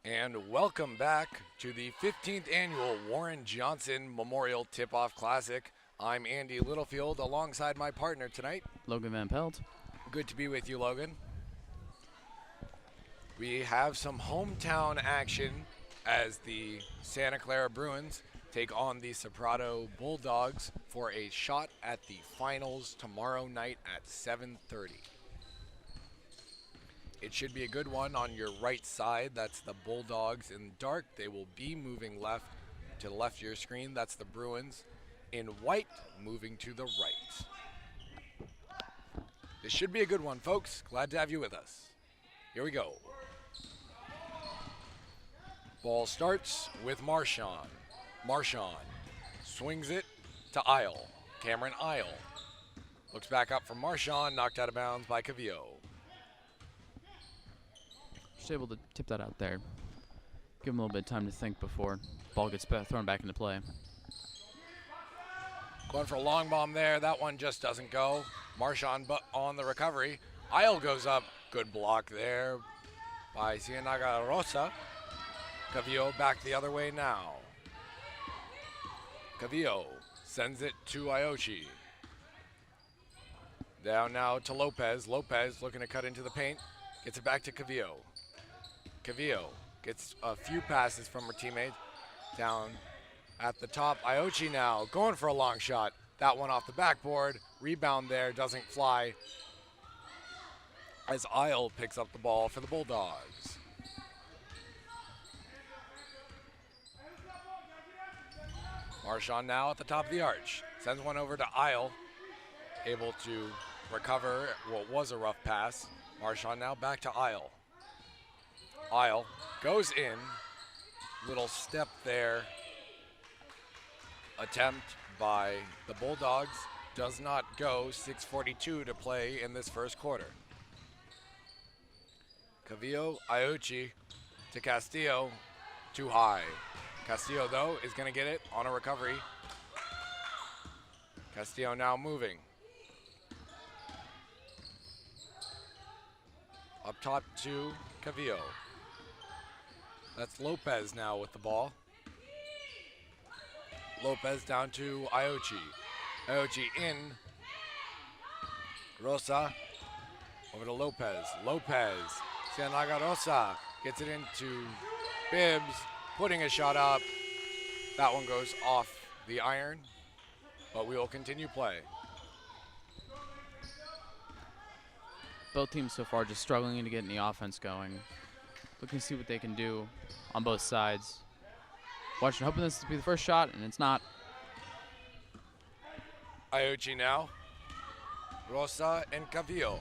And welcome back to the 15th annual Warren Johnson Memorial Tip-Off Classic. I'm Andy Littlefield alongside my partner tonight, Logan Van Pelt. Good to be with you, Logan. We have some hometown action as the Santa Clara Bruins take on the Sobrato Bulldogs for a shot at the finals tomorrow night at 7:30. It should be a good one on your right side. That's the Bulldogs in dark. They will be moving left to the left of your screen. That's the Bruins in white moving to the right. This should be a good one, folks. Glad to have you with us. Here we go. Ball starts with Marchand. Marchand swings it to Isle. Cameron Isle looks back up for Marchand, knocked out of bounds by Cavillo. Just able to tip that out there. Give him a little bit of time to think before ball gets thrown back into play. Going for a long bomb there. That one just doesn't go. Marchand on the recovery. Isle goes up. Good block there by Cienaga Rosa. Cavillo back the other way now. Cavillo sends it to Iochi. Down now to Lopez. Lopez looking to cut into the paint. Gets it back to Cavillo. Cavillo gets a few passes from her teammate. Down at the top. Iochi now going for a long shot. That one off the backboard. Rebound there. Doesn't fly. As Isle picks up the ball for the Bulldogs. Marchand now at the top of the arch. Sends one over to Isle. Able to recover what was a rough pass. Marchand now back to Isle. Isle goes in. Little step there. Attempt by the Bulldogs does not go. 6:42 to play in this first quarter. Cavillo, Iochi to Castillo. Too high. Castillo, though, is going to get it on a recovery. Castillo now moving. Up top to Cavillo. That's Lopez now with the ball. Lopez down to Iochi. Iochi in. Rosa over to Lopez. Lopez. Cienaga Rosa gets it into Bibbs. Putting a shot up. That one goes off the iron, but we will continue play. Both teams so far just struggling to get any offense going. Looking to see what they can do on both sides. Watching, hoping this to be the first shot, and it's not. Iochi now. Rosa and Cavillo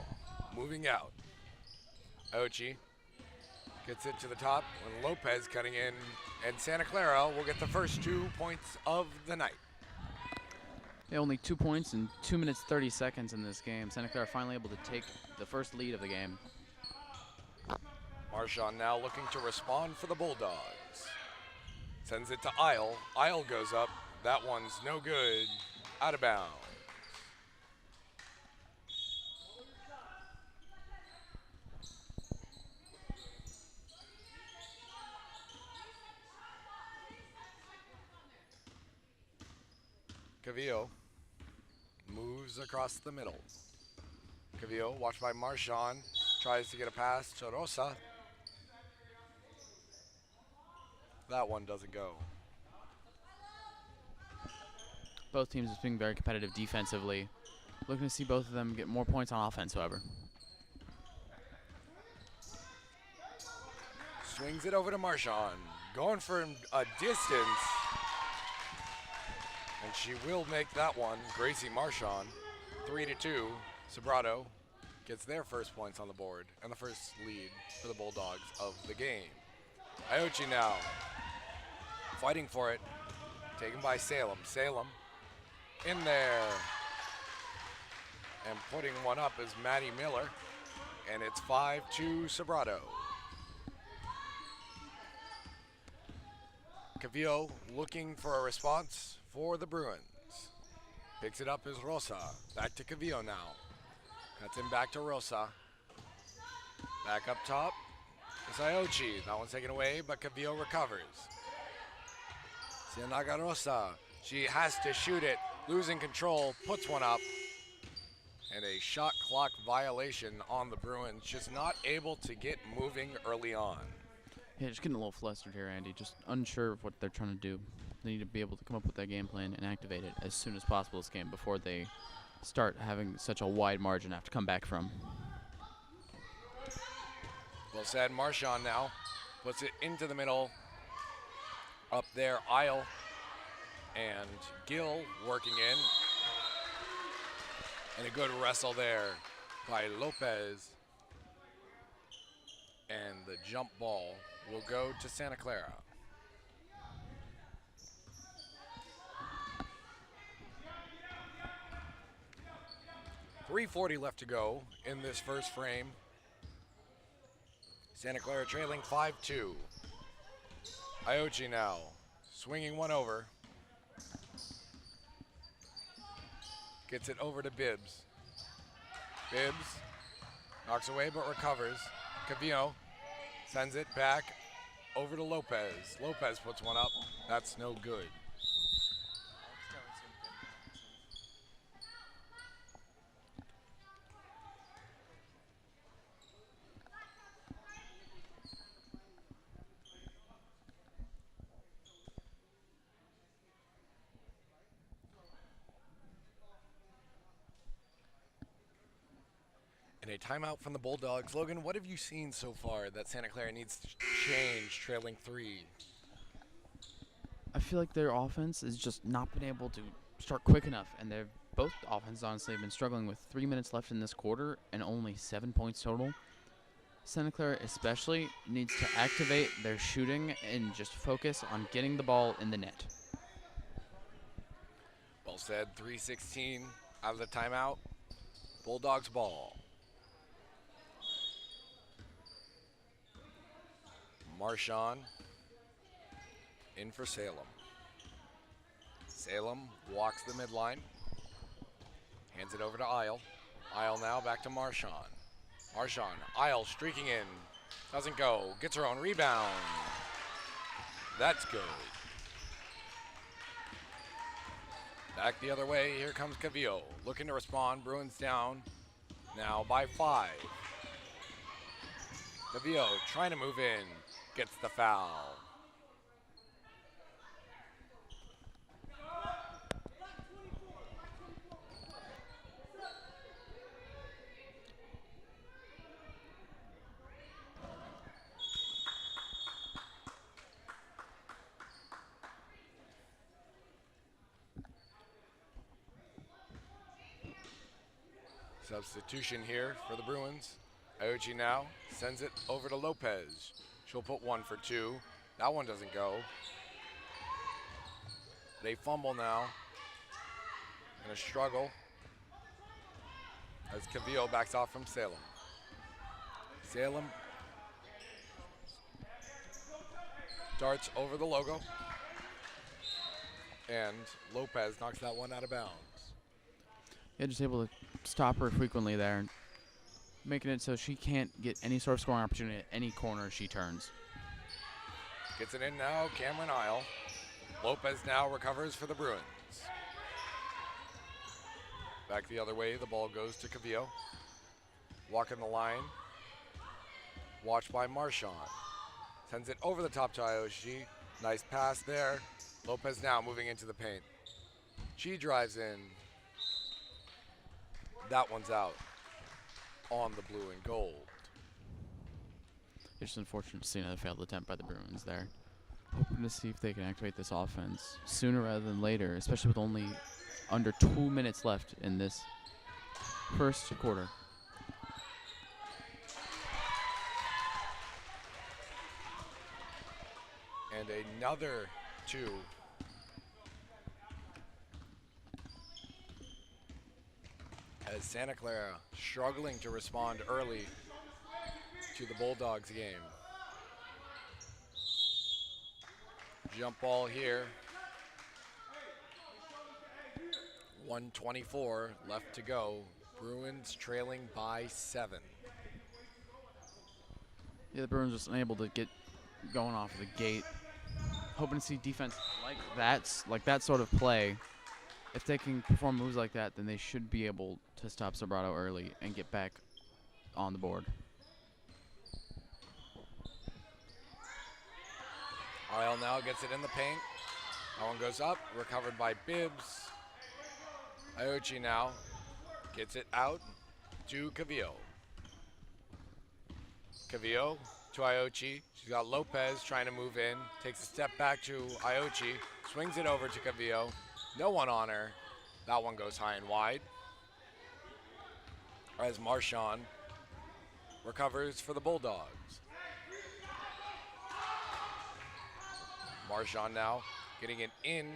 moving out. Iochi gets it to the top when Lopez cutting in, and Santa Clara will get the first 2 points of the night. Yeah, only 2 points in 2 minutes 30 seconds in this game. Santa Clara finally able to take the first lead of the game. Marchand now looking to respond for the Bulldogs. Sends it to Isle. Isle goes up. That one's no good. Out of bounds. Cavillo moves across the middle. Cavillo, watched by Marchand, tries to get a pass to Rosa. That one doesn't go. Both teams just being very competitive defensively. Looking to see both of them get more points on offense, however. Swings it over to Marchand. Going for a distance. And she will make that one. Gracie Marchand, 3-2. Sobrato gets their first points on the board and the first lead for the Bulldogs of the game. Iochi now fighting for it. Taken by Salem. Salem in there. And putting one up is Maddie Miller. And it's 5-2 Sobrato. Cavillo looking for a response for the Bruins. Picks it up is Rosa. Back to Cavillo now. Cuts him back to Rosa. Back up top Sayochi, that one's taken away, but Cavillo recovers. Cienagarosa, she has to shoot it, losing control, puts one up. And a shot clock violation on the Bruins, just not able to get moving early on. Yeah, just getting a little flustered here, Andy. Just unsure of what they're trying to do. They need to be able to come up with that game plan and activate it as soon as possible this game before they start having such a wide margin to have to come back from. Well said, Marchand now puts it into the middle. Up there, Isle and Gill working in. And a good wrestle there by Lopez. And the jump ball will go to Santa Clara. .340 left to go in this first frame. Santa Clara trailing 5-2. Iochi now swinging one over. Gets it over to Bibbs. Bibbs knocks away but recovers. Cavillo sends it back over to Lopez. Lopez puts one up. That's no good. And a timeout from the Bulldogs. Logan, what have you seen so far that Santa Clara needs to change, trailing 3? I feel like their offense has just not been able to start quick enough, and they've both offenses honestly have been struggling with 3 minutes left in this quarter and only 7 points total. Santa Clara especially needs to activate their shooting and just focus on getting the ball in the net. Well said, 3:16 out of the timeout. Bulldogs ball. Marchand in for Salem. Salem walks the midline. Hands it over to Isle. Isle now back to Marchand. Marchand, Isle streaking in. Doesn't go. Gets her own rebound. That's good. Back the other way. Here comes Cavillo. Looking to respond. Bruins down now by 5. Cavillo trying to move in. Gets the foul. Substitution here for the Bruins. Iochi now sends it over to Lopez. She'll put 1 for 2. That one doesn't go. They fumble now. And a struggle as Cavillo backs off from Salem. Salem darts over the logo. And Lopez knocks that one out of bounds. Yeah, just able to stop her frequently there, making it so she can't get any sort of scoring opportunity at any corner she turns. Gets it in now, Cameron Isle. Lopez now recovers for the Bruins. Back the other way, the ball goes to Cavillo. Walking the line. Watched by Marchand. Sends it over the top to Ioshi. Nice pass there. Lopez now moving into the paint. She drives in. That one's out on the blue and gold. It's just unfortunate to see another failed attempt by the Bruins there. Hoping to see if they can activate this offense sooner rather than later, especially with only under 2 minutes left in this first quarter. And another 2. As Santa Clara struggling to respond early to the Bulldogs game. Jump ball here. 1:24 left to go. Bruins trailing by 7. Yeah, the Bruins just unable to get going off of the gate. Hoping to see defense like that sort of play. If they can perform moves like that, then they should be able to stop Sobrato early and get back on the board. Isle now gets it in the paint. That one goes up, recovered by Bibbs. Iochi now gets it out to Cavillo. Cavillo to Iochi. She's got Lopez trying to move in. Takes a step back to Iochi. Swings it over to Cavillo. No one on her. That one goes high and wide. As Marchand recovers for the Bulldogs. Marchand now getting it in.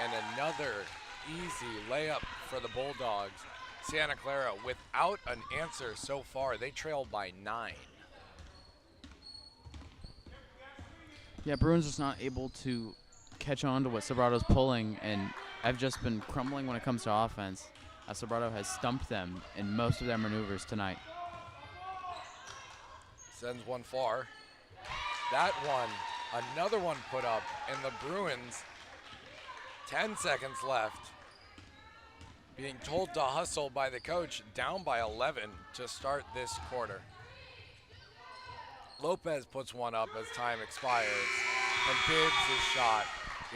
And another easy layup for the Bulldogs. Santa Clara without an answer so far. They trail by 9. Yeah, Bruins just not able to catch on to what Sobrato's pulling, and have just been crumbling when it comes to offense, as Sobrato has stumped them in most of their maneuvers tonight. Sends one far. That one, another one put up, and the Bruins, 10 seconds left, being told to hustle by the coach, down by 11 to start this quarter. Lopez puts one up as time expires, and Bibbs' shot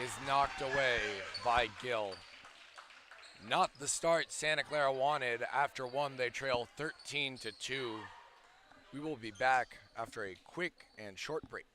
is knocked away by Gill. Not the start Santa Clara wanted. After one, they trail 13-2. We will be back after a quick and short break.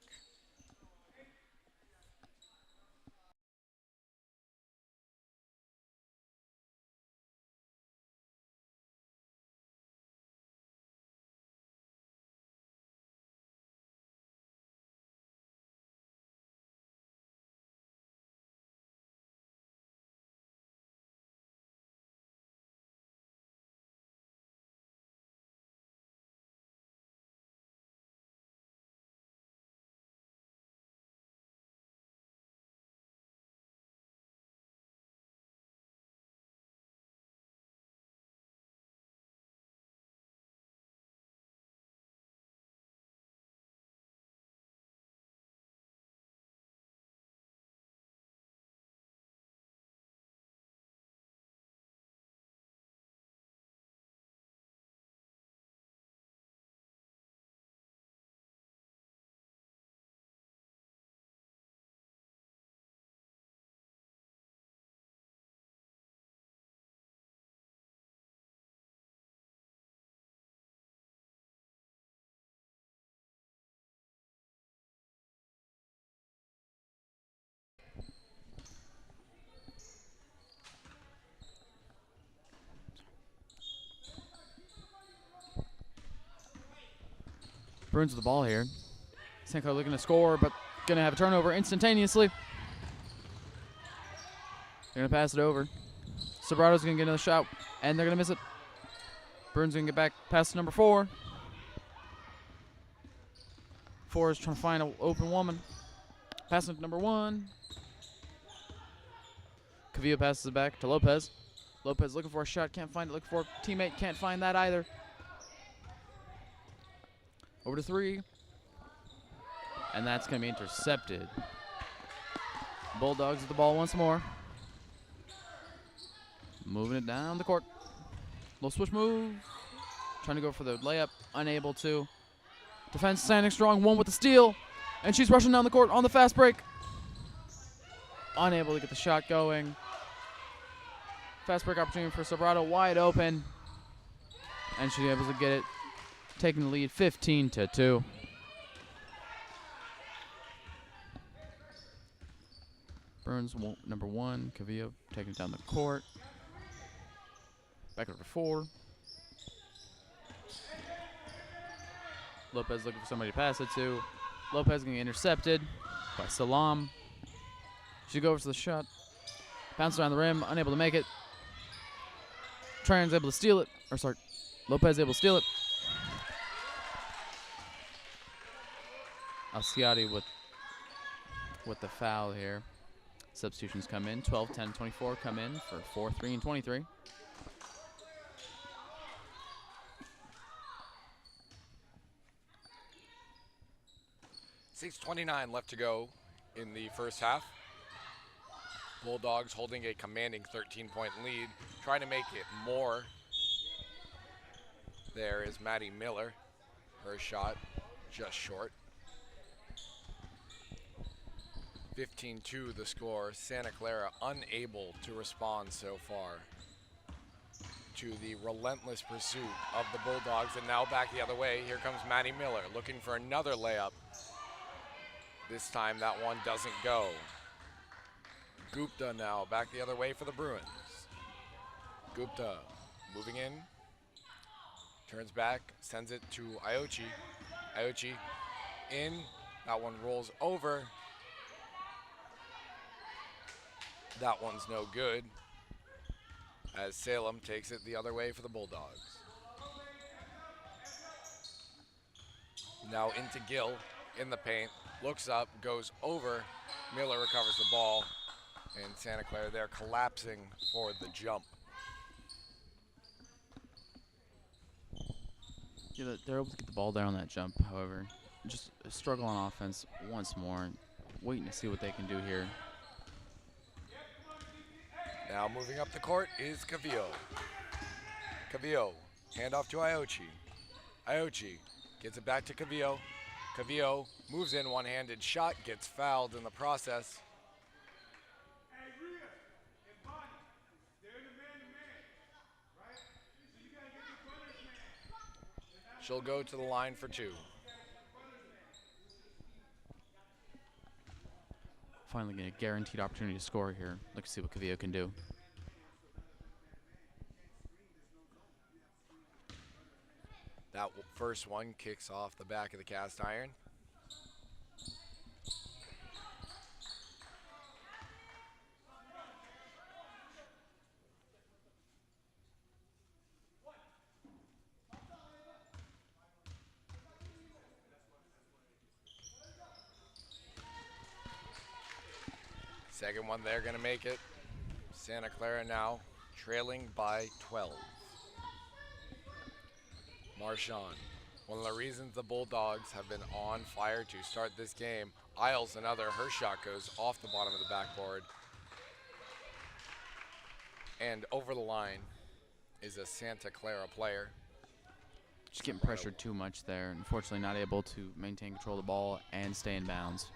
Bruins with the ball here. Santa Clara looking to score, but going to have a turnover instantaneously. They're going to pass it over. Sobrato's going to get another shot, and they're going to miss it. Bruins going to get back past number 4. 4 is trying to find an open woman. Passing to number 1. Cavillo passes it back to Lopez. Lopez looking for a shot, can't find it. Looking for a teammate, can't find that either. Over to 3. And that's going to be intercepted. Bulldogs with the ball once more. Moving it down the court. Little switch move. Trying to go for the layup. Unable to. Defense standing strong. 1 with the steal. And she's rushing down the court on the fast break. Unable to get the shot going. Fast break opportunity for Sobrato. Wide open. And she's able to get it. Taking the lead 15-2. Bruins number 1. Cavillo taking it down the court. Back over to 4. Lopez looking for somebody to pass it to. Lopez getting intercepted by Salam. She goes to the shot. Bounces around the rim, unable to make it. Tran's able to steal it. Or sorry, Lopez able to steal it. Alciati with the foul here. Substitutions come in. 12, 10, 24 come in for 4, 3, and 23. 6:29 left to go in the first half. Bulldogs holding a commanding 13-point lead, trying to make it more. There is Maddie Miller. Her shot just short. 15-2 the score. Santa Clara unable to respond so far to the relentless pursuit of the Bulldogs, and now back the other way. Here comes Maddie Miller looking for another layup. This time that one doesn't go. Gupta now back the other way for the Bruins. Gupta moving in, turns back, sends it to Iochi. Iochi in, that one rolls over. That one's no good, as Salem takes it the other way for the Bulldogs. Now into Gill in the paint, looks up, goes over. Miller recovers the ball, and Santa Clara there collapsing for the jump. Yeah, they're able to get the ball there on that jump, however. Just a struggle on offense once more. Waiting to see what they can do here. Now moving up the court is Cavillo. Cavillo, handoff to Iochi. Iochi gets it back to Cavillo. Cavillo moves in, one-handed shot, gets fouled in the process. She'll go to the line for two. Finally getting a guaranteed opportunity to score here. Let's see what Cavillo can do. That first one kicks off the back of the cast iron. Second one, they're going to make it. Santa Clara now trailing by 12. Marchand, one of the reasons the Bulldogs have been on fire to start this game. Isles another, her shot goes off the bottom of the backboard. And over the line is a Santa Clara player. Just getting pressured too much there. Unfortunately not able to maintain control of the ball and stay in bounds.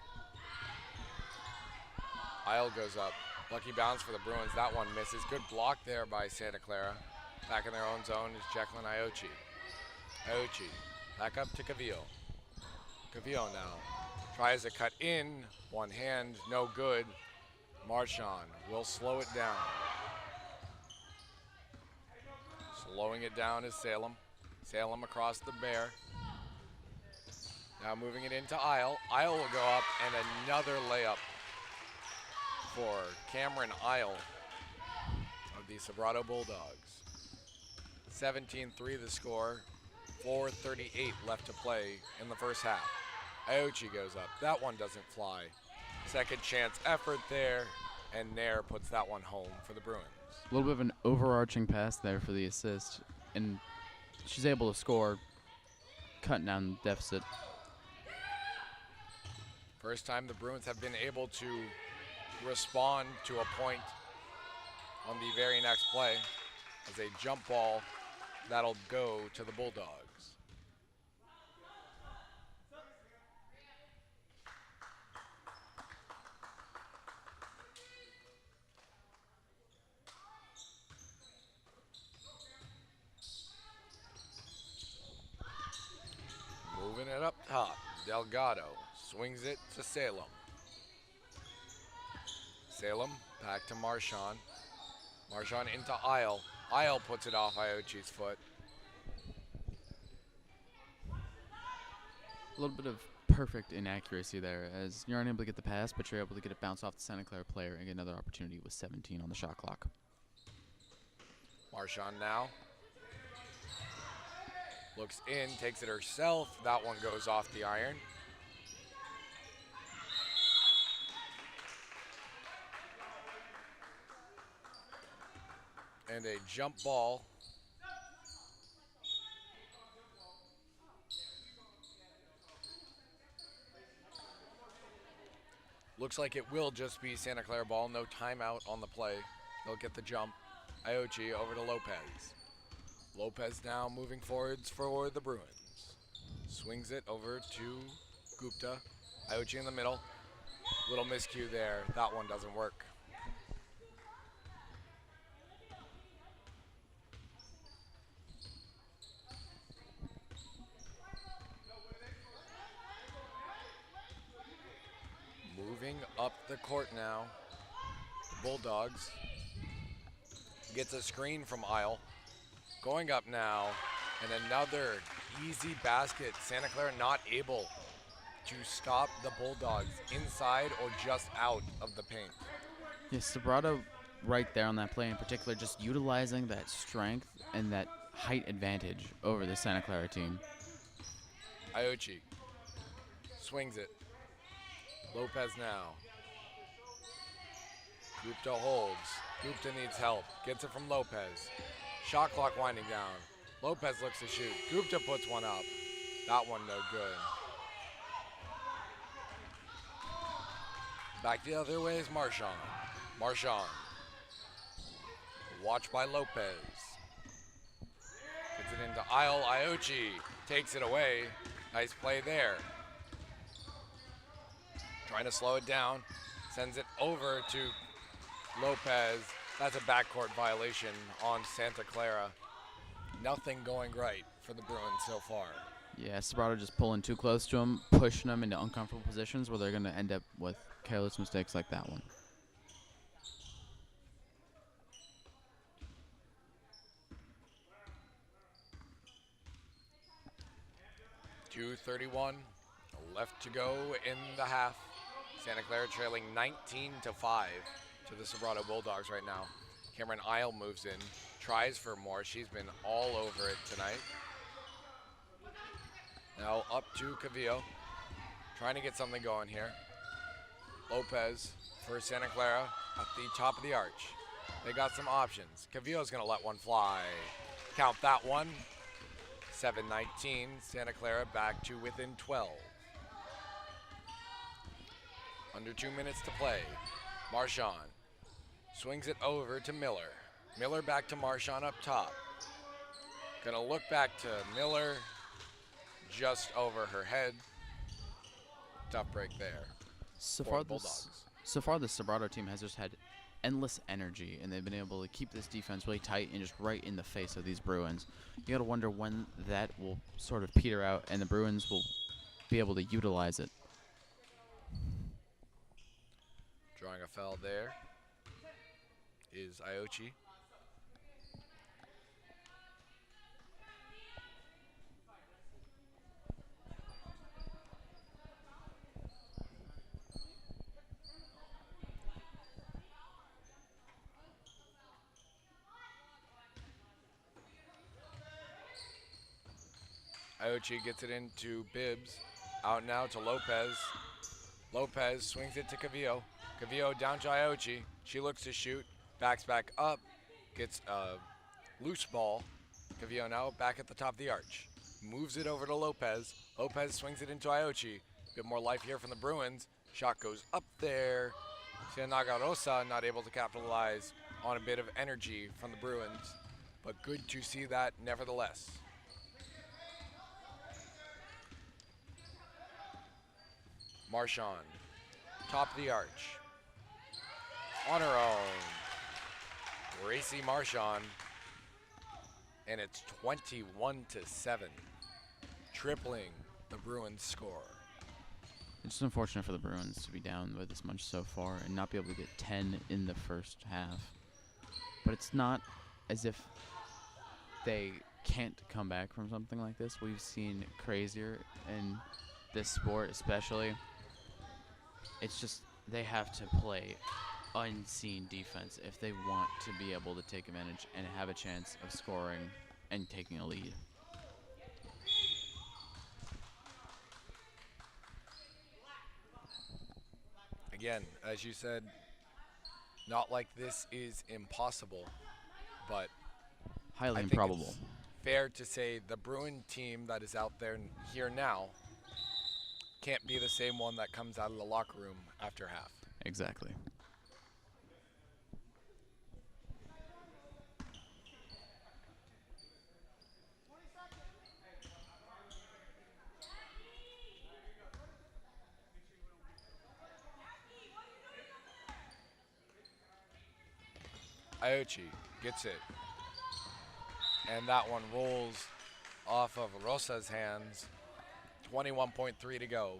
Isle goes up. Lucky bounce for the Bruins. That one misses. Good block there by Santa Clara. Back in their own zone is Jacqueline Iochi. Iochi back up to Cavillo. Cavillo now tries to cut in. One hand, no good. Marchand will slow it down. Slowing it down is Salem. Salem across the bear. Now moving it into Isle. Isle will go up, and another layup for Cameron Isle of the Sobrato Bulldogs. 17-3 the score, 4:38 left to play in the first half. Iochi goes up, that one doesn't fly. Second chance effort there, and Nair puts that one home for the Bruins. A little bit of an overarching pass there for the assist, and she's able to score, cutting down the deficit. First time the Bruins have been able to respond to a point on the very next play as a jump ball that'll go to the Bulldogs. Moving it up top, Delgado swings it to Salem. Salem back to Marchand. Marchand into Isle. Isle puts it off Iochi's foot. A little bit of perfect inaccuracy there, as you're unable to get the pass, but you're able to get it bounce off the Santa Clara player and get another opportunity with 17 on the shot clock. Marchand now looks in, takes it herself. That one goes off the iron. And a jump ball. Looks like it will just be Santa Clara ball. No timeout on the play. They'll get the jump. Iochi over to Lopez. Lopez now moving forwards for the Bruins. Swings it over to Gupta. Iochi in the middle. Little miscue there. That one doesn't work. Moving up the court now. The Bulldogs. Gets a screen from Isle. Going up now. And another easy basket. Santa Clara not able to stop the Bulldogs inside or just out of the paint. Yes, Sobrato right there on that play in particular, just utilizing that strength and that height advantage over the Santa Clara team. Iochi swings it. Lopez now. Gupta holds. Gupta needs help. Gets it from Lopez. Shot clock winding down. Lopez looks to shoot. Gupta puts one up. That one no good. Back the other way is Marchand. Marchand. Watched by Lopez. Gets it into Isle. Iochi takes it away. Nice play there. Trying to slow it down. Sends it over to Lopez. That's a backcourt violation on Santa Clara. Nothing going right for the Bruins so far. Yeah, Sobrato just pulling too close to him, pushing them into uncomfortable positions where they're going to end up with careless mistakes like that one. .231 left to go in the half. Santa Clara trailing 19-5 to the Sobrato Bulldogs right now. Cameron Isle moves in, tries for more. She's been all over it tonight. Now up to Cavillo, trying to get something going here. Lopez for Santa Clara at the top of the arch. They got some options. Cavillo's gonna let one fly. Count that one. 7-19, Santa Clara back to within 12. Under 2 minutes to play. Marchand swings it over to Miller. Miller back to Marchand up top. Gonna look back to Miller, just over her head. Tough break there. So for far, the Bulldogs. the Sobrato team has just had endless energy, and they've been able to keep this defense really tight and just right in the face of these Bruins. You got to wonder when that will sort of peter out and the Bruins will be able to utilize it. Drawing a foul there is Iochi. Iochi gets it into Bibbs. Out now to Lopez. Lopez swings it to Cavillo. Cavillo down to Iochi. She looks to shoot. Backs back up. Gets a loose ball. Cavillo now back at the top of the arch. Moves it over to Lopez. Lopez swings it into Iochi. Bit more life here from the Bruins. Shot goes up there. Nagarosa not able to capitalize on a bit of energy from the Bruins. But good to see that nevertheless. Marchand, top of the arch. On her own. Gracie Marchand. And it's 21-7. Tripling the Bruins score. It's just unfortunate for the Bruins to be down by this much so far and not be able to get 10 in the first half. But it's not as if they can't come back from something like this. We've seen crazier in this sport especially. It's just they have to play unseen defense if they want to be able to take advantage and have a chance of scoring and taking a lead. Again, as you said, not like this is impossible, but Highly I think improbable. it's fair to say the Bruin team that is out there here now can't be the same one that comes out of the locker room after half. Exactly. Iochi gets it. And that one rolls off of Rosa's hands. 21.3 to go.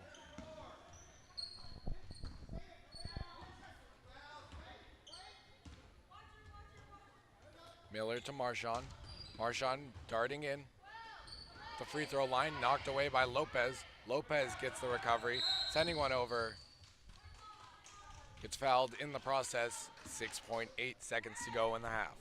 Miller to Marchand. Marchand darting in. The free throw line knocked away by Lopez. Lopez gets the recovery, sending one over. Gets fouled in the process. 6.8 seconds to go in the half.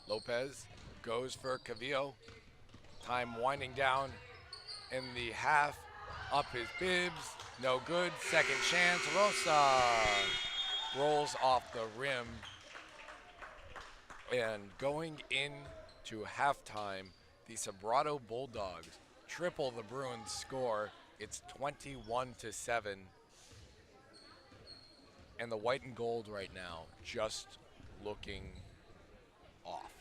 Lopez goes for Cavillo. Time winding down in the half. Up his bibs. No good. Second chance. Rosa rolls off the rim. And going into halftime, the Sobrato Bulldogs triple the Bruins score. It's 21-7. And the white and gold right now just looking off.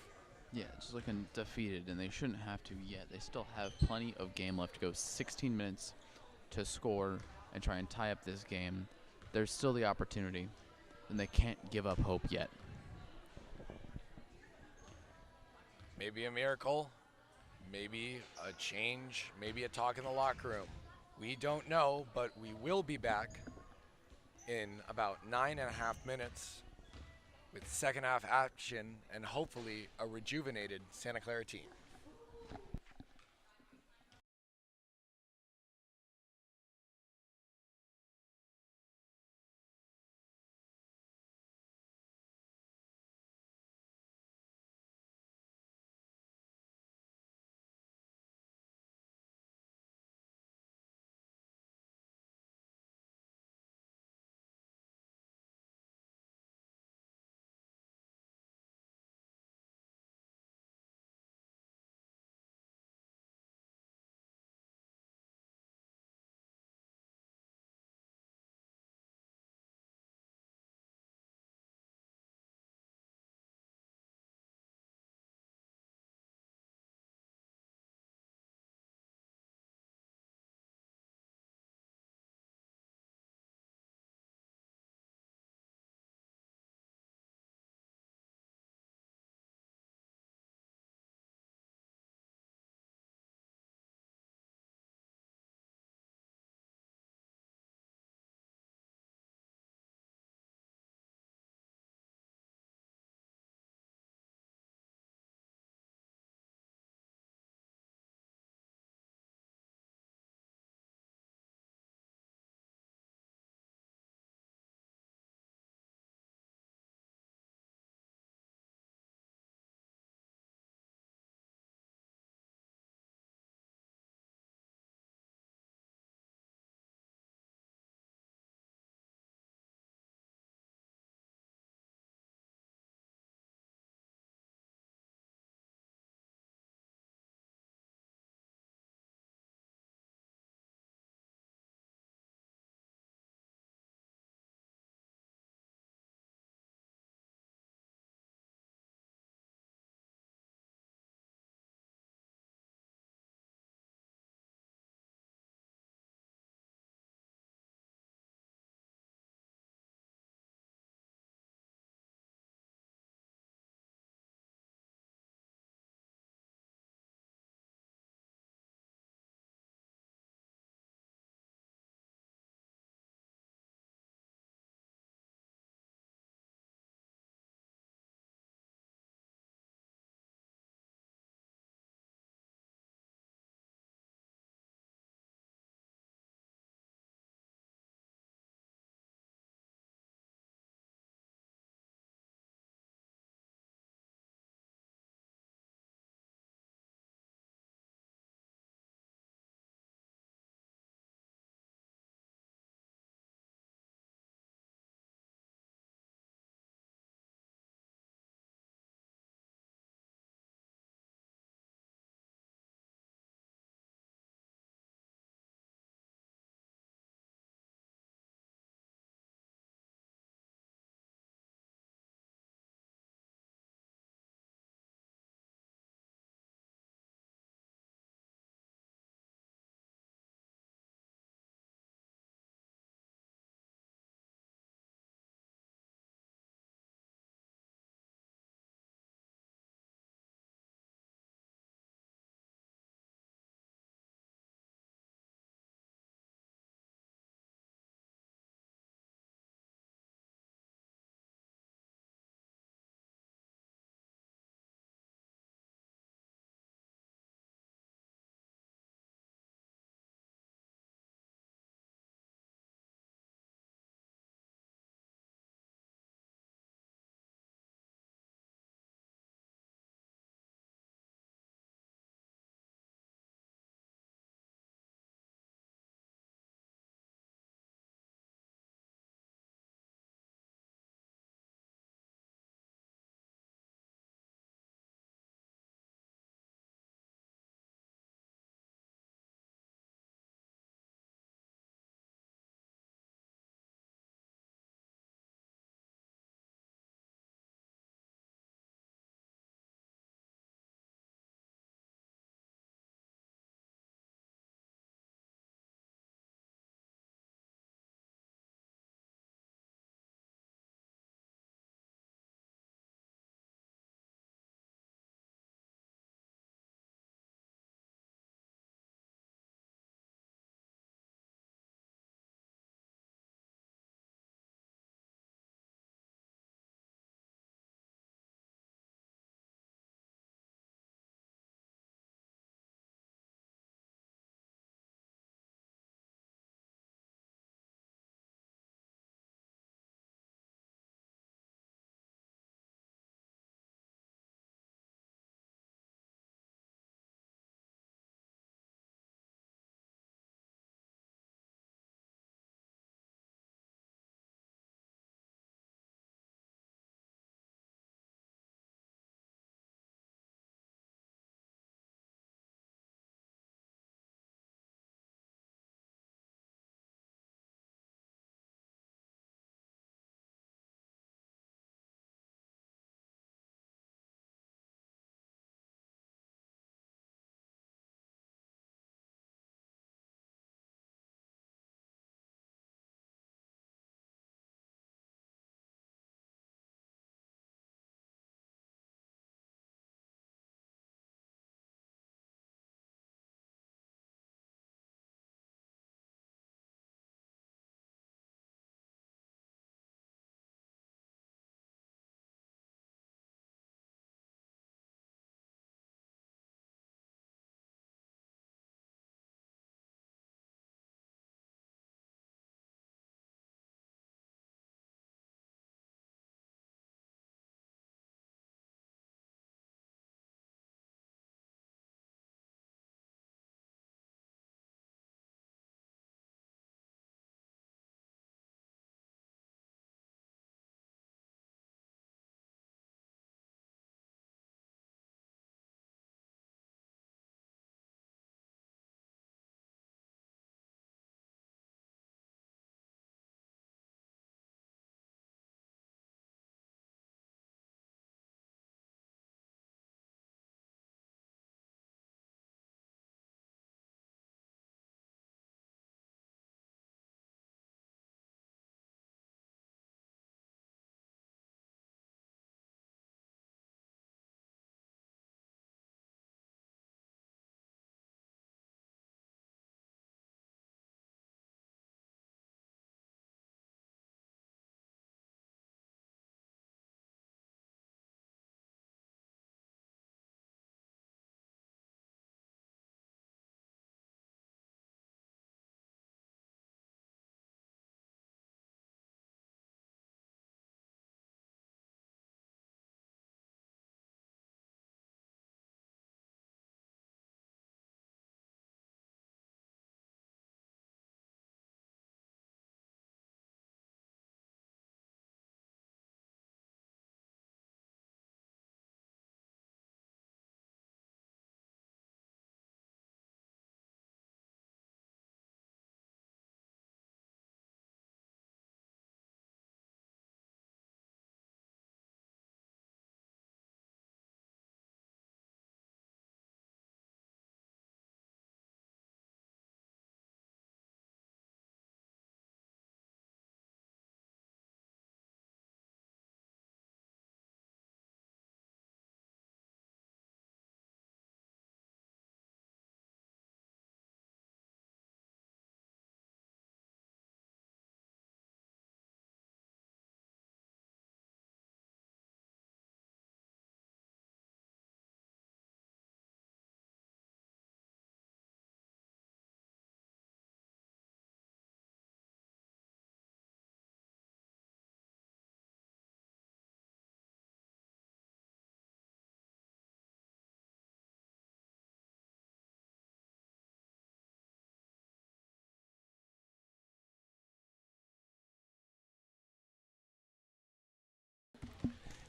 Yeah, just looking defeated, and they shouldn't have to yet. They still have plenty of game left to go. 16 minutes to score and try and tie up this game. There's still the opportunity, and they can't give up hope yet. Maybe a miracle, maybe a change, maybe a talk in the locker room. We don't know, but we will be back in about 9.5 minutes with second half action and hopefully a rejuvenated Santa Clara team.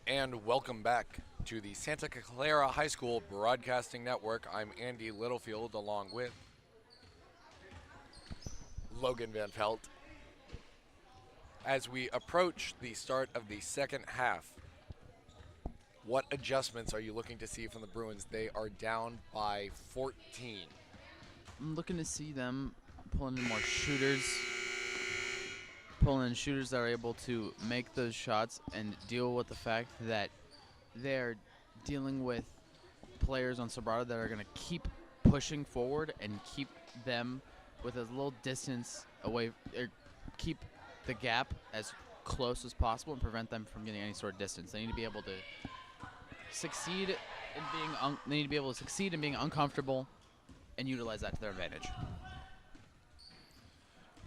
And welcome back to the Santa Clara High School Broadcasting Network. I'm Andy Littlefield along with Logan Van Pelt. As we approach the start of the second half, what adjustments are you looking to see from the Bruins? They are down by 14. I'm looking to see them pulling in more shooters. Pulling in shooters that are able to make those shots and deal with the fact that they're dealing with players on Sobrato that are going to keep pushing forward and keep them with as little distance away, or keep the gap as close as possible and prevent them from getting any sort of distance. They need to be able to succeed in being they need to be able to succeed in being uncomfortable and utilize that to their advantage.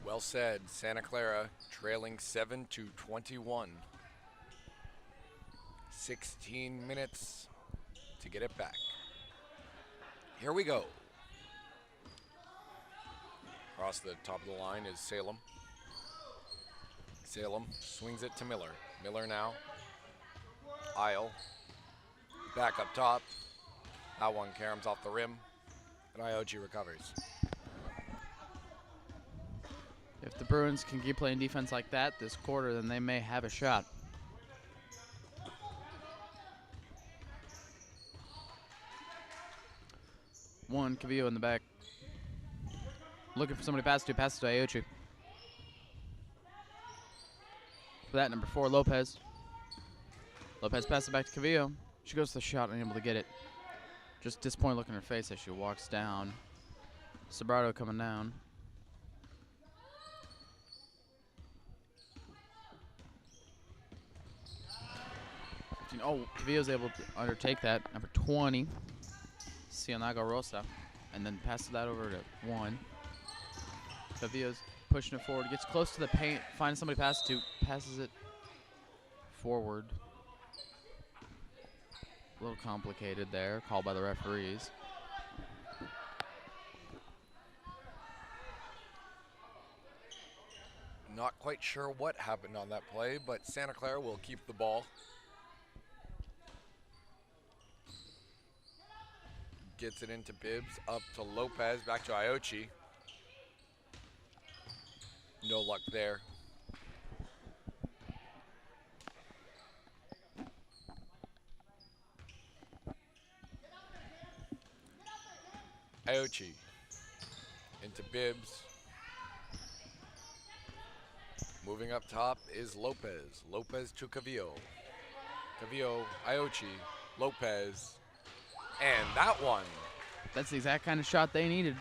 Well said. Santa Clara trailing 7-21. 16 minutes to get it back. Here we go. Across the top of the line is Salem. Salem swings it to Miller. Miller now. Isle. Back up top. That one caroms off the rim. And Iochi recovers. If the Bruins can keep playing defense like that this quarter, then they may have a shot. One, Cavillo in the back. Looking for somebody to pass to. Passes to Iochi. For that, number 4, Lopez. Lopez passes it back to Cavillo. She goes to the shot, unable to get it. Just disappointed look in her face as she walks down. Sobrato coming down. Oh, Cavillo's able to undertake that. Number 20, Cianago Rosa. And then passes that over to 1. Cavillo's pushing it forward. Gets close to the paint. Finds somebody to pass to. Passes it forward. A little complicated there. Called by the referees. Not quite sure what happened on that play, but Santa Clara will keep the ball. Gets it into Bibbs, up to Lopez, back to Iochi. No luck there. Iochi into Bibbs. Moving up top is Lopez. Lopez to Cavillo. Cavillo, Iochi, Lopez. And that one. That's the exact kind of shot they needed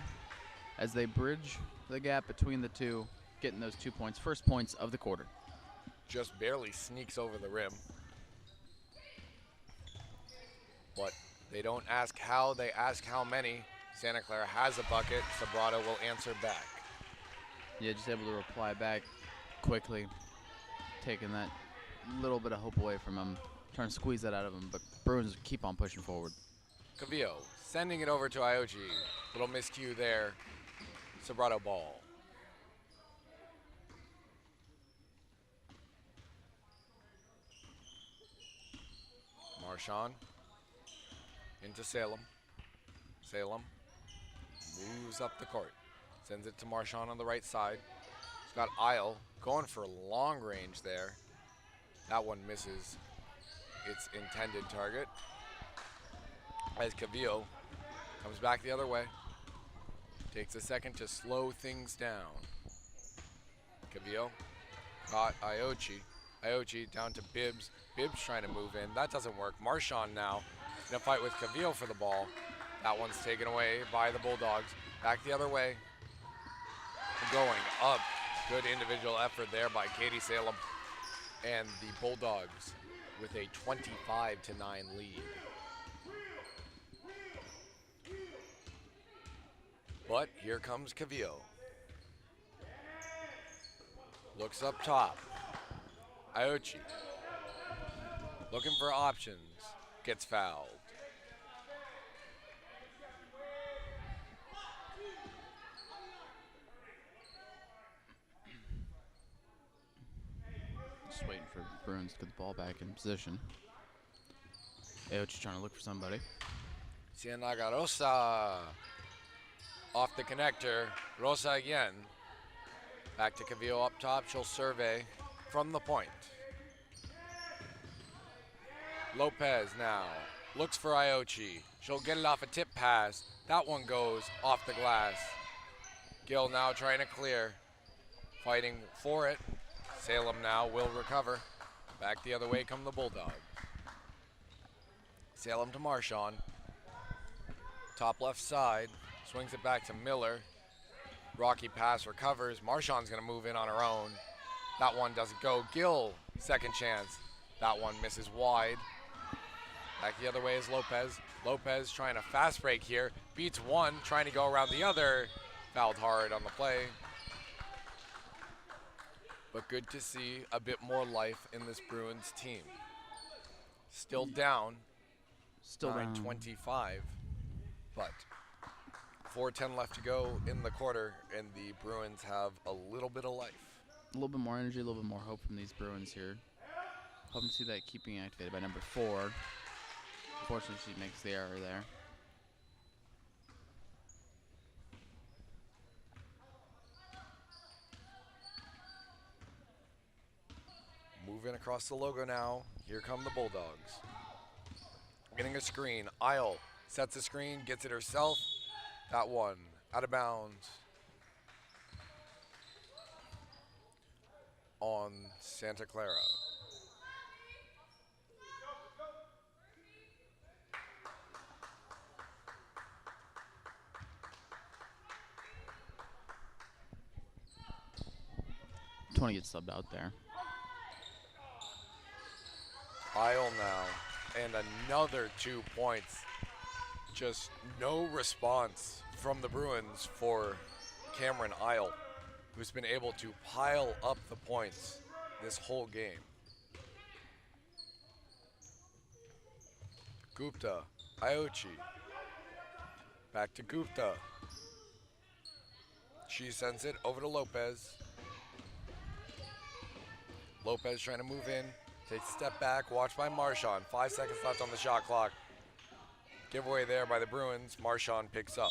as they bridge the gap between the two, getting those 2 points. First points of the quarter. Just barely sneaks over the rim. But they don't ask how, they ask how many. Santa Clara has a bucket. Sobrato will answer back. Yeah, just able to reply back quickly, taking that little bit of hope away from him, trying to squeeze that out of him, but Bruins keep on pushing forward. Cavillo sending it over to Iochi. Little miscue there. Sobrato ball. Marchand into Salem. Salem moves up the court. Sends it to Marchand on the right side. He's got Isle going for long range there. That one misses its intended target. As Cavillo comes back the other way. Takes a second to slow things down. Cavillo got Iochi. Iochi down to Bibbs. Bibbs trying to move in. That doesn't work. Marchand now in a fight with Cavillo for the ball. That one's taken away by the Bulldogs. Back the other way. Going up. Good individual effort there by Katie Salem. And the Bulldogs with a 25-9 lead. But here comes Cavillo. Looks up top. Iochi. Looking for options. Gets fouled. Just waiting for Bruins to get the ball back in position. Aochi trying to look for somebody. Cienaga Rosa off the connector. Rosa again. Back to Cavillo up top. She'll survey from the point. Lopez now looks for Iochi. She'll get it off a tip pass. That one goes off the glass. Gill now trying to clear. Fighting for it. Salem now will recover. Back the other way come the Bulldogs. Salem to Marchand. Top left side. Swings it back to Miller. Rocky pass recovers. Marchand's going to move in on her own. That one doesn't go. Gill, second chance. That one misses wide. Back the other way is Lopez. Lopez trying to fast break here. Beats one, trying to go around the other. Fouled hard on the play. But good to see a bit more life in this Bruins team. Still down. Still ranked down. 25. But 4:10 left to go in the quarter, and the Bruins have a little bit of life. A little bit more energy, a little bit more hope from these Bruins here. Hoping to see that keeping activated by number 4. Unfortunately, she makes the error there. Moving across the logo now. Here come the Bulldogs. Getting a screen. Isle sets a screen, gets it herself. That one out of bounds on Santa Clara. Tony gets subbed out there. Isle now, and another 2 points. Just no response from the Bruins for Cameron Isle, who's been able to pile up the points this whole game. Gupta, Iochi. Back to Gupta. She sends it over to Lopez. Lopez trying to move in. Takes a step back, watched by Marchand. 5 seconds left on the shot clock. Giveaway there by the Bruins. Marchand picks up.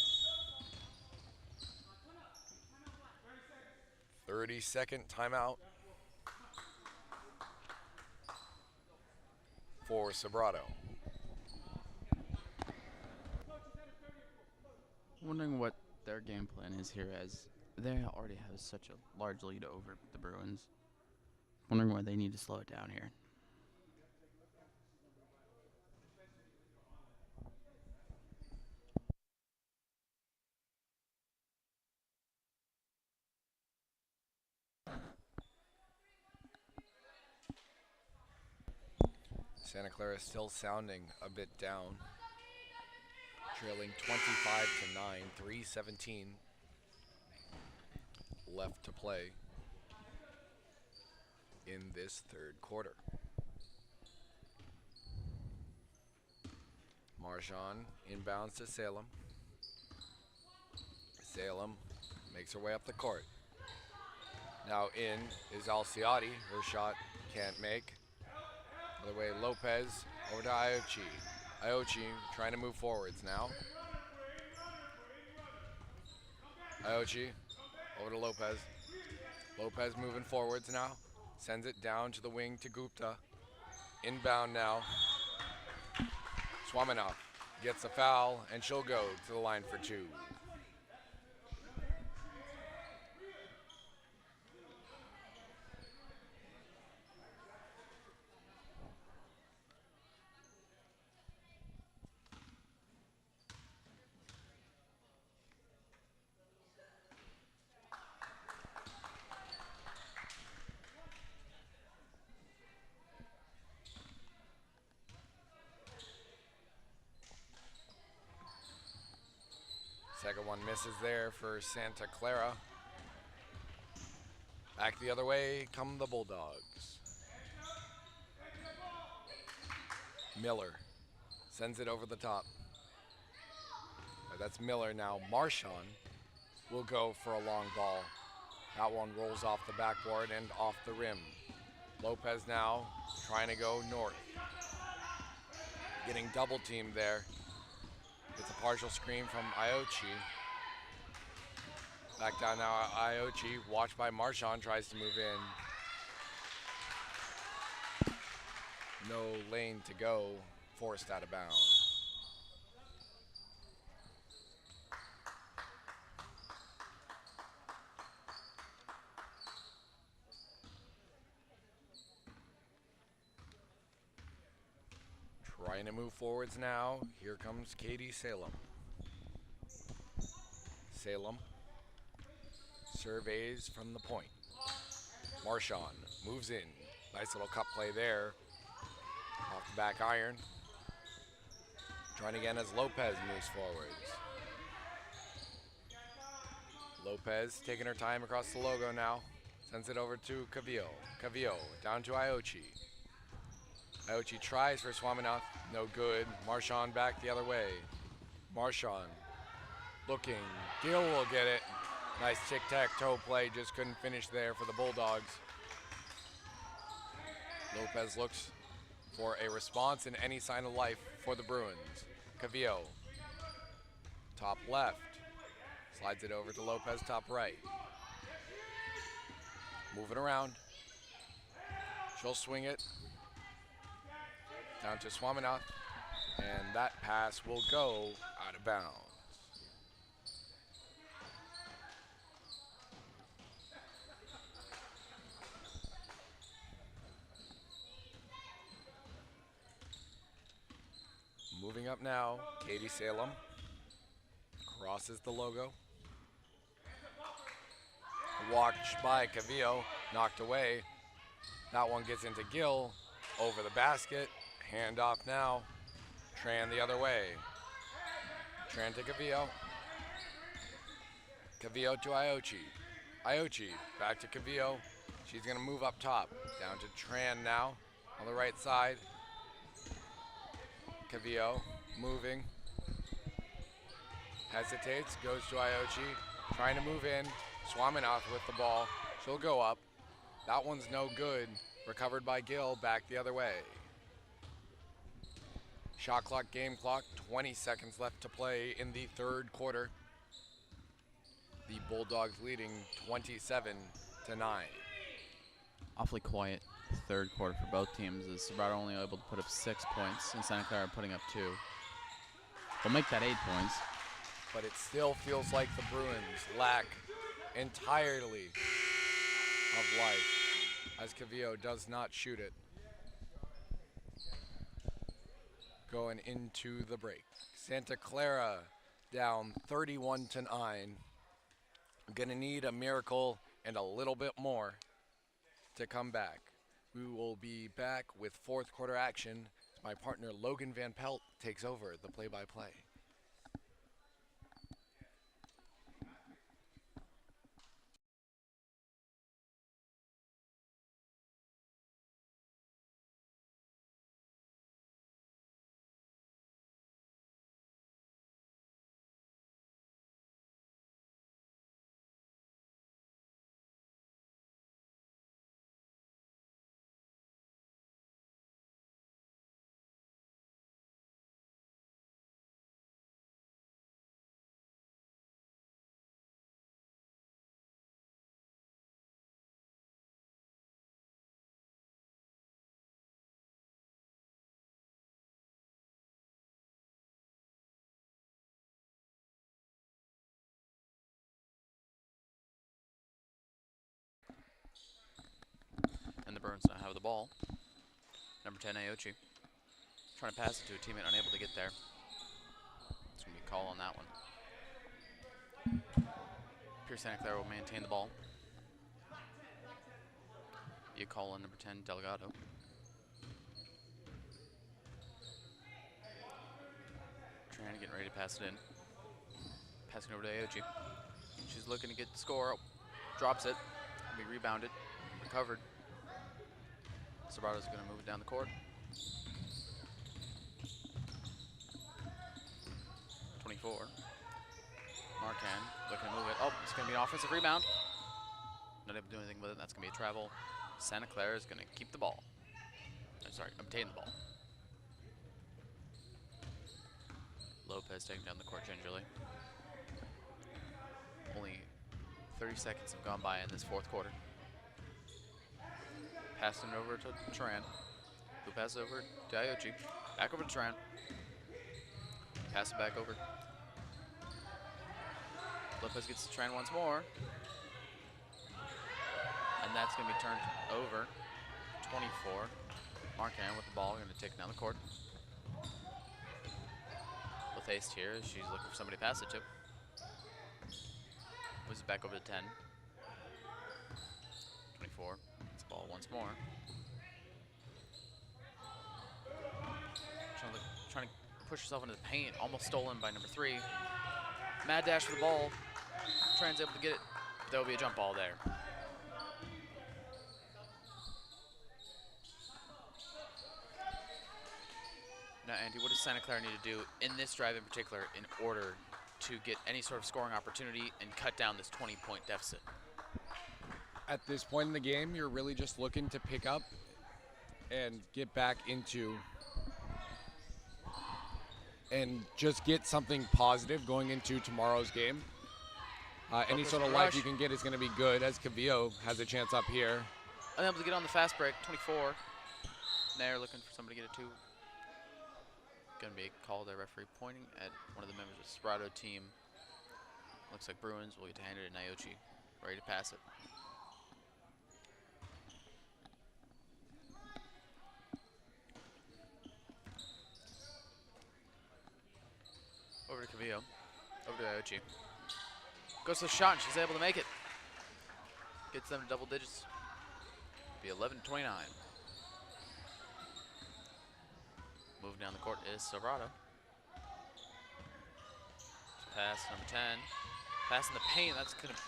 30-second timeout for Sobrato. Wondering what their game plan is here, as they already have such a large lead over the Bruins. Wondering why they need to slow it down here. Santa Clara still sounding a bit down. Trailing 25-9, 3:17 left to play in this third quarter. Marchand inbounds to Salem. Salem makes her way up the court. Now in is Alciati. Her shot can't make. Other way, Lopez over to Iochi. Iochi trying to move forwards now. Iochi over to Lopez. Lopez moving forwards now. Sends it down to the wing to Gupta. Inbound now. Swaminov gets a foul, and she'll go to the line for 2. Second one misses there for Santa Clara. Back the other way come the Bulldogs. Miller sends it over the top. That's Miller now. Marchand will go for a long ball. That one rolls off the backboard and off the rim. Lopez now trying to go north. Getting double teamed there. It's a partial screen from Iochi. Back down now, Iochi, watched by Marchand, tries to move in. No lane to go, forced out of bounds. Trying to move forwards now. Here comes Katie Salem. Salem surveys from the point. Marchand moves in. Nice little cut play there. Off the back iron. Trying again as Lopez moves forwards. Lopez taking her time across the logo now. Sends it over to Cavillo. Cavillo down to Iochi. Iochi tries for Swaminath. No good. Marchand back the other way. Marchand looking. Gill will get it. Nice tic-tac-toe play. Just couldn't finish there for the Bulldogs. Lopez looks for a response and any sign of life for the Bruins. Cavillo. Top left. Slides it over to Lopez, top right. Moving around. She'll swing it. Down to Swaminath. And that pass will go out of bounds. Moving up now, Katie Salem. Crosses the logo. Watched by Cavillo, knocked away. That one gets into Gill, over the basket. Handoff now. Tran the other way. Tran to Cavillo. Cavillo to Iochi. Iochi back to Cavillo. She's gonna move up top. Down to Tran now on the right side. Cavillo moving. Hesitates, goes to Iochi. Trying to move in. Swaminath with the ball. She'll go up. That one's no good. Recovered by Gill, back the other way. Shot clock, game clock, 20 seconds left to play in the third quarter. The Bulldogs leading 27-9. Awfully quiet third quarter for both teams, as Sobrato only able to put up 6 points and Santa Clara putting up 2. They'll make that 8 points. But it still feels like the Bruins lack entirely of life, as Cavillo does not shoot it. Going into the break. Santa Clara down 31-9. Gonna need a miracle and a little bit more to come back. We will be back with fourth quarter action. My partner Logan Van Pelt takes over the play-by-play. And the Bruins now have the ball. Number 10, Iochi. Trying to pass it to a teammate, unable to get there. It's going to be a call on that one. Pierce Santa Clara will maintain the ball. Be a call on number 10, Delgado. Trying to get ready to pass it in. Passing over to Iochi. She's looking to get the score. Drops it. Be rebounded. Recovered. Sobrato's going to move it down the court. 24. Marcan looking to move it. Oh, it's going to be an offensive rebound. Not able to do anything with it. That's going to be a travel. Santa Clara is going to keep the ball. I'm sorry, obtain the ball. Lopez taking down the court gingerly. Only 30 seconds have gone by in this fourth quarter. Passing it over to Tran, who passes over to Iochi. Back over to Tran. Pass it back over. Lopez gets to Tran once more. And that's going to be turned over. 24. Marcan with the ball, going to take it down the court. With haste here, she's looking for somebody to pass it to. Moves it back over to 10. 24. Gets the ball once more. Trying to push herself into the paint. Almost stolen by number 3. Mad dash for the ball. Tran's able to get it. But there will be a jump ball there. Now, Andy, what does Santa Clara need to do in this drive in particular in order to get any sort of scoring opportunity and cut down this 20-point deficit? At this point in the game, you're really just looking to pick up and get back into and just get something positive going into tomorrow's game. Any sort of life you can get is going to be good, as Cavillo has a chance up here. Unable to get on the fast break, 24. Nair looking for somebody to get it to. Going to be called a referee pointing at one of the members of the Sobrato team. Looks like Bruins will get to hand it to Naochi, ready to pass it. Over to Cavillo, over to Naochi. Goes to the shot and she's able to make it. Gets them to double digits. Be 11-29. Moving down the court is Sobrato. Pass number 10. Pass in the paint, that's going to be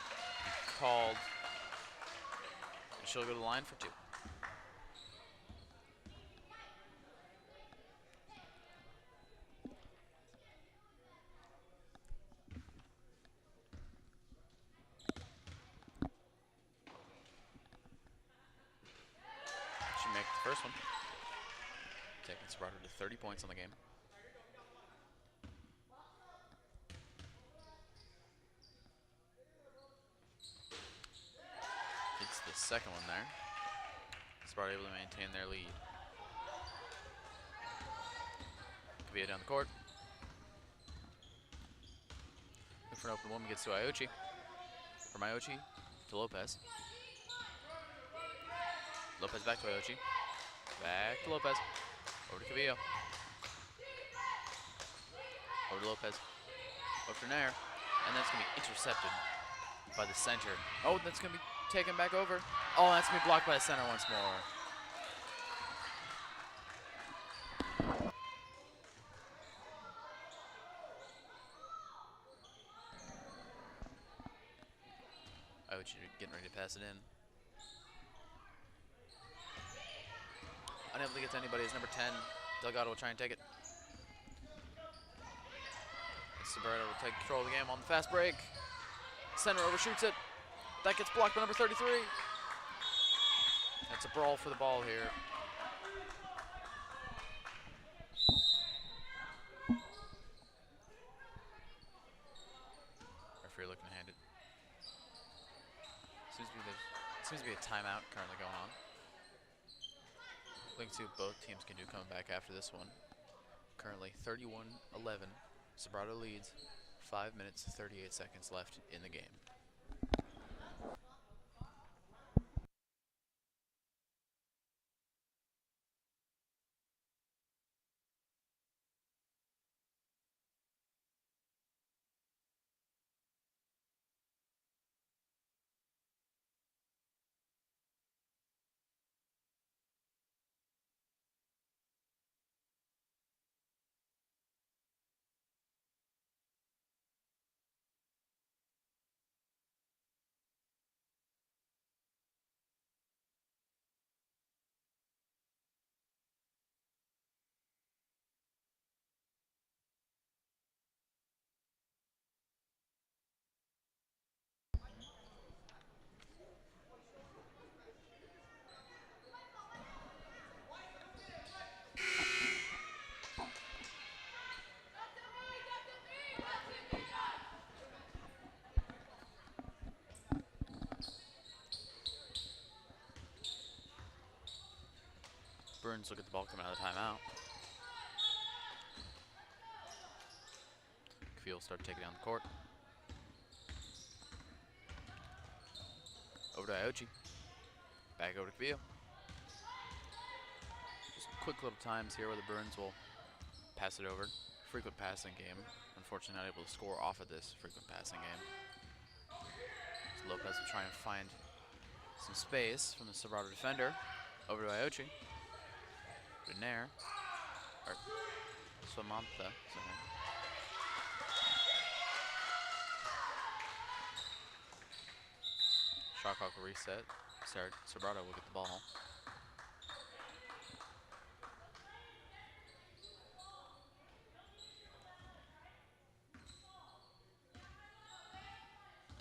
called. And she'll go to the line for 2. She makes the first one. Taking Sobrato to 30 points on the game. It's the second one there. Sobrato able to maintain their lead. Cavillo down the court. Look for an open woman, gets to Iochi. From Iochi to Lopez. Lopez back to Iochi. Back to Lopez. Over to Cavillo. Over to Lopez. Over to Nair. And that's going to be intercepted by the center. Oh, that's going to be taken back over. Oh, that's going to be blocked by the center once more. Iochi getting ready to pass it in. Unable to get to anybody is number 10. Delgado will try and take it. Sobrato will take control of the game on the fast break. Center overshoots it. That gets blocked by number 33. That's a brawl for the ball here. Referee looking to hand it. Seems to be a timeout currently going on. Looking to see what both teams can do coming back after this one. Currently 31-11. Sobrato leads. 5 minutes, 38 seconds left in the game. Bruins look at the ball coming out of the timeout. Kavio will start taking down the court. Over to Iochi. Back over to Kavio. Just quick little times here where the Bruins will pass it over. Frequent passing game. Unfortunately not able to score off of this frequent passing game. So Lopez will try and find some space from the Sobrato defender. Over to Iochi. Nair. Or Swamantha. Sorry. Shot clock will reset. Sobrato will get the ball.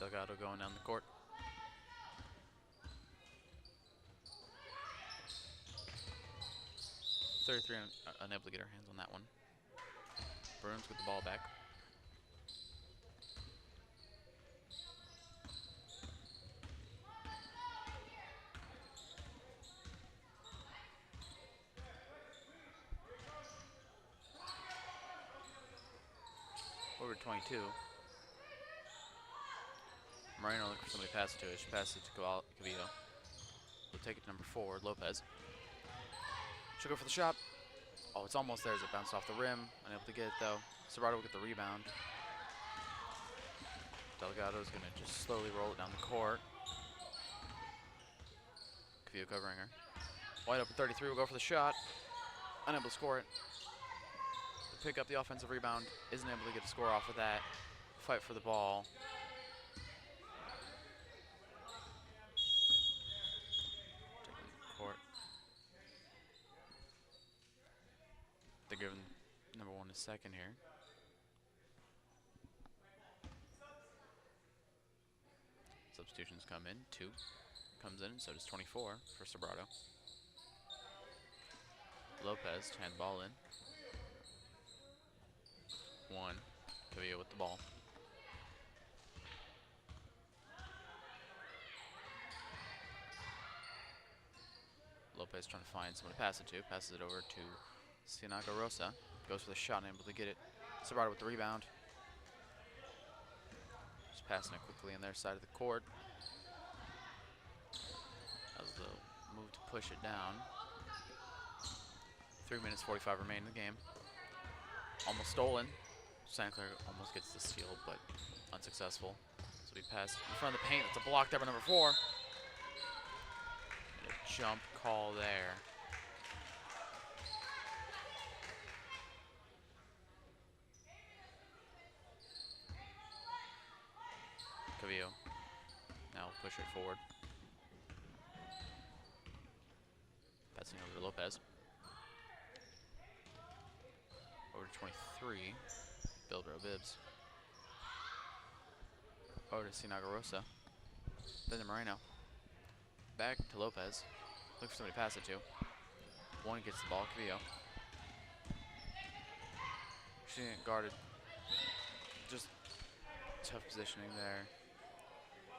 Delgado going down the court. Unable to get our hands on that one. Bruins with the ball back. Over to 22. Moreno looking for somebody to pass it to. She passes it to Cavio. We'll take it to number 4, Lopez. She'll go for the shot. Oh, it's almost there as it bounced off the rim. Unable to get it though. Sobrato will get the rebound. Delgado's gonna just slowly roll it down the court. Kavio covering her. Wide open 33 will go for the shot. Unable to score it. To pick up the offensive rebound. Isn't able to get a score off of that. Fight for the ball. They're giving number 1 a second here. Substitutions come in. 2 comes in, so does 24 for Sobrato. Lopez to hand the ball in. 1. Kavio with the ball. Lopez trying to find someone to pass it to. Passes it over to Sianaga Rosa. Goes for the shot, unable to get it. Sobrato with the rebound. Just passing it quickly on their side of the court. That was the move to push it down. 3 minutes 45 remain in the game. Almost stolen. Santa Clara almost gets the steal, but unsuccessful. So we pass in front of the paint. That's a block there by number 4. And a jump call there. Kavio now push it forward. Passing over to Lopez. Over to 23. Bildro Bibbs. Over to Sinagarosa. Then to Moreno. Back to Lopez. Look for somebody to pass it to. 1 gets the ball. Kavio. She didn't guarded. Just tough positioning there.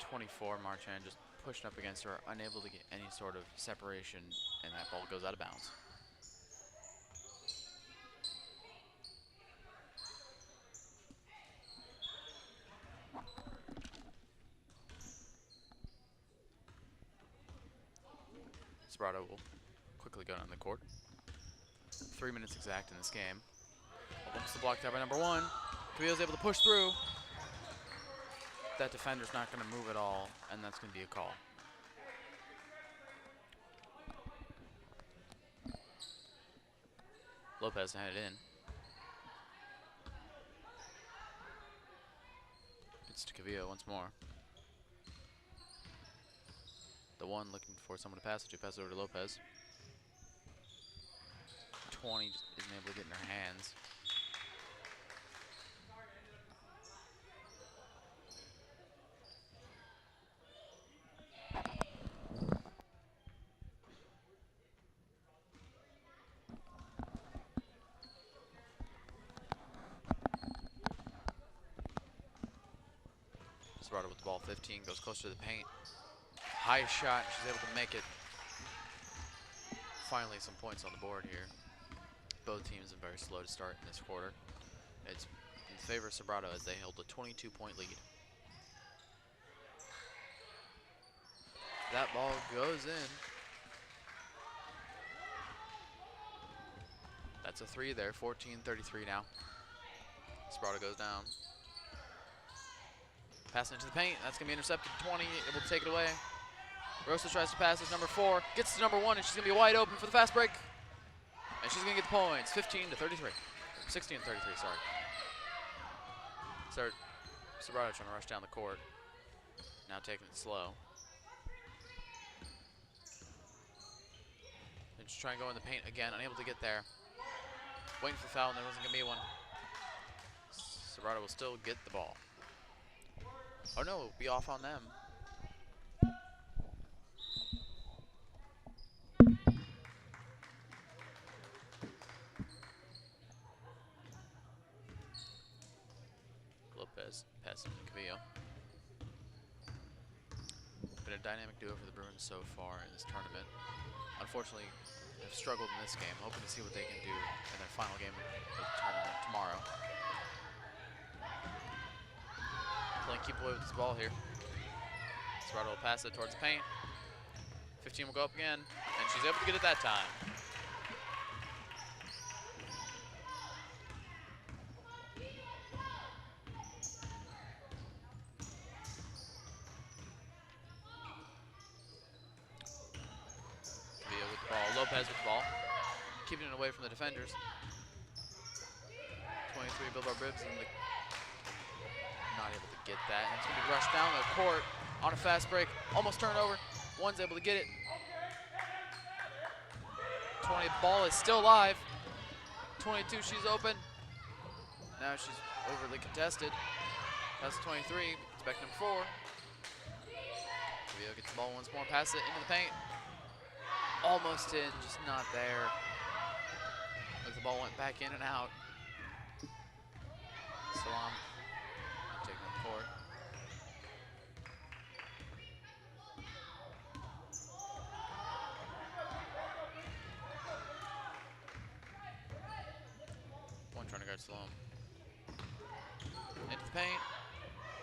24 Marchand just pushed up against her, unable to get any sort of separation, and that ball goes out of bounds. Sobrato will quickly go down the court. 3 minutes exact in this game. Almost the block there by number 1. Kavio's able to push through. That defender's not going to move at all, and that's going to be a call. Lopez had it in. It's to Kavio once more. The 1 looking for someone to pass it to. Pass it over to Lopez. 20 just isn't able to get in her hands. Sobrato with the ball, 15, goes closer to the paint. High shot, she's able to make it. finally some points on the board here. Both teams are very slow to start in this quarter. It's in favor of Sobrato as they held a 22-point lead. That ball goes in. That's a 3 there, 14-33 now. Sobrato goes down. Passing into the paint, that's gonna be intercepted. 20, able to take it away. Rosa tries to pass it, number 4, gets to number 1, and she's gonna be wide open for the fast break. And she's gonna get the points, 15-33. 16-33, sorry. Sobrato trying to rush down the court. Now taking it slow. And just trying to go in the paint again, unable to get there. Waiting for the foul, and there wasn't gonna be one. Sobrato will still get the ball. Oh no, it'll be off on them. Lopez passing to Cavillo. Been a dynamic duo for the Bruins so far in this tournament. Unfortunately, they've struggled in this game. Hoping to see what they can do in their final game of the tournament tomorrow. Playing keep away with this ball here. Sobrato will pass it towards the paint. 15 will go up again, and she's able to get it that time. Cavillo with the ball, Lopez with the ball. Keeping it away from the defenders. 23 Billboard Ribs, and not able to get that. And it's going to be rushed down the court on a fast break. Almost turnover. One's able to get it. 20, ball is still live. 22, she's open. Now she's overly contested. That's 23, it's back number 4. Cavillo gets the ball once more, pass it into the paint. Almost in, just not there. Like the ball went back in and out. Salam taking the court. One trying to guard Salam. Into the paint.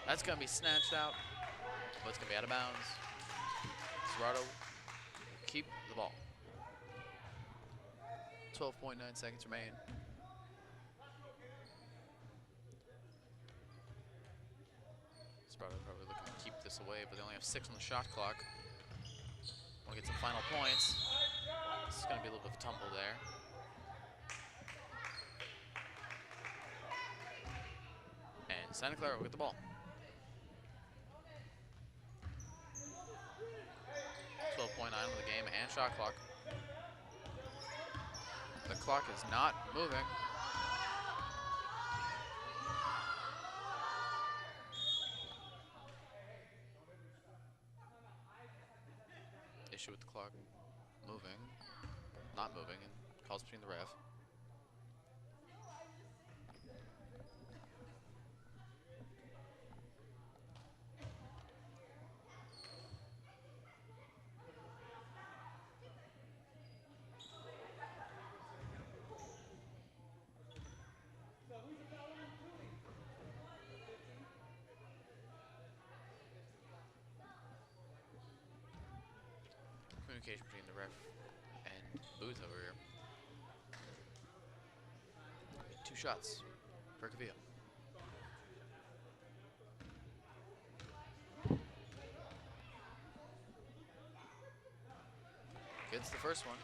That's going to be snatched out, but it's going to be out of bounds. Sobrato keep the ball. 12.9 seconds remain. Sobrato probably looking to keep this away, but they only have 6 on the shot clock. Want to get some final points. This is going to be a little bit of a tumble there. And Santa Clara will get the ball. 12.9 of the game and shot clock. The clock is not moving. Issue with the clock moving, not moving, and calls between the ref. Communication between the ref and booth over here. 2 shots for Cavillo. Gets the first one.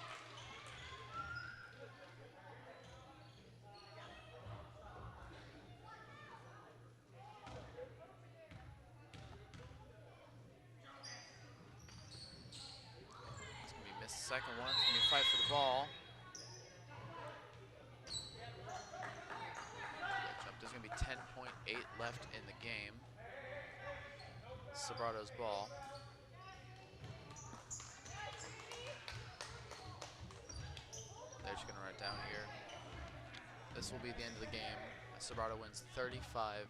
Second one, it's going to be a fight for the ball. There's going to be 10.8 left in the game. Sobrato's ball. They're just going to run it down here. This will be the end of the game. Sobrato wins 35-17,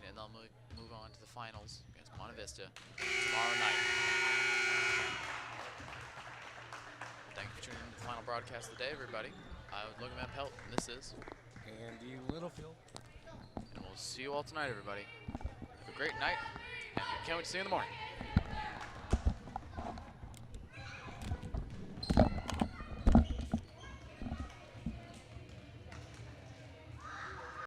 and they'll move on to the finals against Monte Vista tomorrow night. Thank you for tuning in. broadcast today, everybody. I was Logan Van Pelt, and this is. Andy Littlefield. And we'll see you all tonight, everybody. Have a great night, and we can't wait to see you in the morning.